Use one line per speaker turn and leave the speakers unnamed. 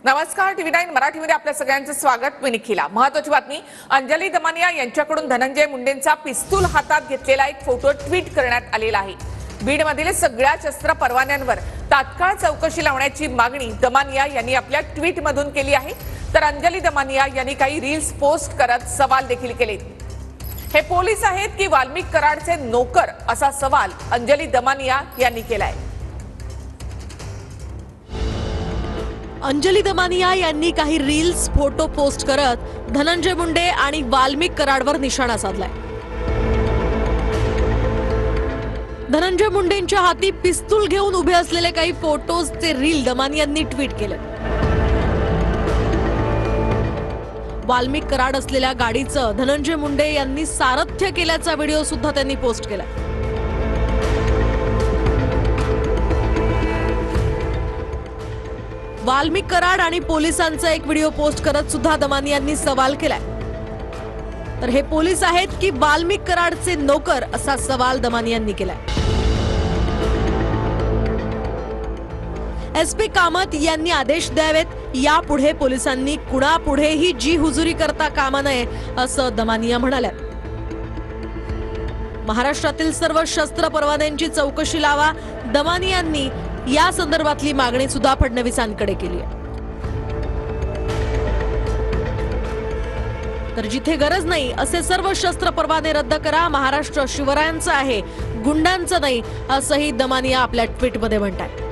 नमस्कार, TV9 मराठीमध्ये आपल्या सगळ्यांचं स्वागत। मी निखिला। महत्त्वाची बातमी, अंजली दमानिया यांच्याकडून धनंजय मुंडेंचा पिस्तूल हातात घेतलेला एक फोटो ट्विट करण्यात आलेला आहे। बीडमधील सगळ्या शस्त्र परवान्यांवर तात्काळ चौकशी लावण्याची मागणी दमानिया यांनी आपल्या ट्विटमधून केली आहे। तर अंजली दमानिया यांनी काही रील्स पोस्ट करत सवाल देखील केले। हे पोलीस आहेत की वाल्मिक कराडचे नोकर, असा सवाल अंजली दमानिया यांनी केलाय।
अंजली दमानिया यांनी काही रील्स फोटो पोस्ट करत धनंजय मुंडे आणि वाल्मिक कराडवर निशाणा साधलाय। धनंजय मुंडेंच्या हाती पिस्तूल घेऊन उभे असलेले काही फोटोजचे रील दमानियांनी ट्विट केले। वाल्मिक कराड असलेल्या गाडीचं धनंजय मुंडे यांनी सारथ्य केल्याचा व्हिडिओ सुद्धा त्यांनी पोस्ट केला। वाल्मिक कराड आणि पोलिसांचा एक व्हिडिओ पोस्ट करत सुद्धा दमानियांनी सवाल केलाय। तर हे पोलीस आहेत की वाल्मिक कराडचे नोकर, असा सवाल दमानियांनी केलाय। SP कामत यांनी आदेश द्यावेत, यापुढे पोलिसांनी कुणापुढेही जी हुजुरी करता कामा नये, असं दमानिया म्हणाल्या। महाराष्ट्रातील सर्व शस्त्र परवान्यांची चौकशी लावा, दमानियांनी या संदर्भातली मागणी सुद्धा फडणवीसांकडे केली आहे। तर जिथे गरज नाही असे सर्व शस्त्र परवाने रद्द करा, महाराष्ट्र शिवरायांचा आहे, गुंडांचं नाही, असंही दमानिया आपल्या ट्विटमध्ये म्हणतात।